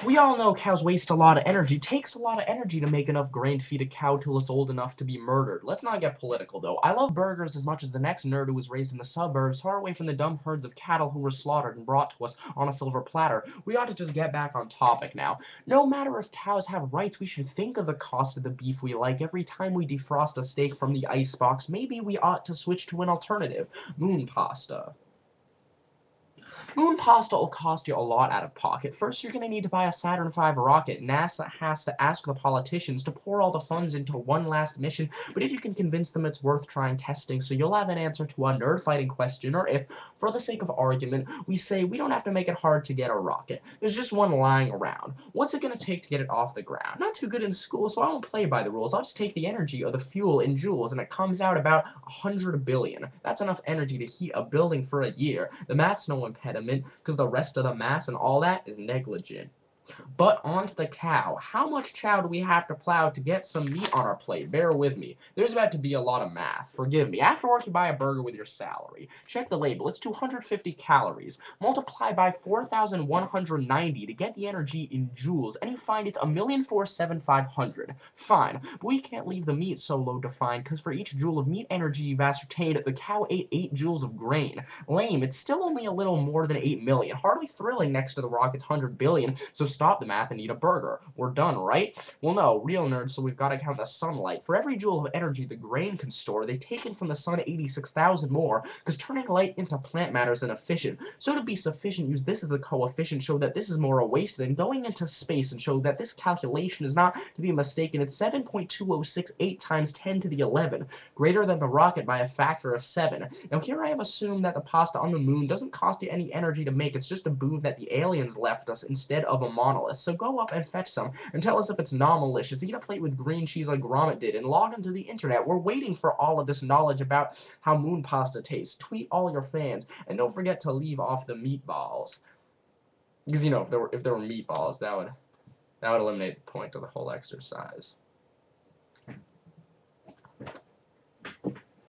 We all know cows waste a lot of energy. It takes a lot of energy to make enough grain to feed a cow till it's old enough to be murdered. Let's not get political, though. I love burgers as much as the next nerd who was raised in the suburbs, far away from the dumb herds of cattle who were slaughtered and brought to us on a silver platter. We ought to just get back on topic now. No matter if cows have rights, we should think of the cost of the beef we like every time we defrost a steak from the icebox. Maybe we ought to switch to an alternative. Moon pasta. Moon pasta will cost you a lot out of pocket. First, you're going to need to buy a Saturn V rocket. NASA has to ask the politicians to pour all the funds into one last mission, but if you can convince them it's worth trying testing, so you'll have an answer to a nerd fighting question, or if, for the sake of argument, we say we don't have to make it hard to get a rocket. There's just one lying around. What's it going to take to get it off the ground? Not too good in school, so I won't play by the rules. I'll just take the energy or the fuel in joules, and it comes out about 100 billion. That's enough energy to heat a building for a year. The math's no impediment, because the rest of the mass and all that is negligent. But onto the cow. How much chow do we have to plow to get some meat on our plate? Bear with me. There's about to be a lot of math. Forgive me. After work, you buy a burger with your salary. Check the label. It's 250 calories. Multiply by 4,190 to get the energy in joules, and you find it's 1,407,500. Fine, but we can't leave the meat so low defined, because for each joule of meat energy you've ascertained, the cow ate 8 joules of grain. Lame. It's still only a little more than 8 million. Hardly thrilling next to the rocket's 100 billion, so stop the math and eat a burger. We're done, right? Well, no, real nerds, so we've got to count the sunlight. For every joule of energy the grain can store, they've taken from the sun 86,000 more, because turning light into plant matter is inefficient. So to be sufficient, use this as the coefficient, show that this is more a waste than going into space, and show that this calculation is not to be mistaken. It's 7.2068 times 10 to the 11, greater than the rocket by a factor of 7. Now here I have assumed that the pasta on the moon doesn't cost you any energy to make. It's just a boon that the aliens left us instead of a monolith. So go up and fetch some and tell us if it's non-malicious. Eat a plate with green cheese like Gromit did and log into the internet. We're waiting for all of this knowledge about how moon pasta tastes. Tweet all your fans and don't forget to leave off the meatballs. Because if there were meatballs, that would eliminate the point of the whole exercise.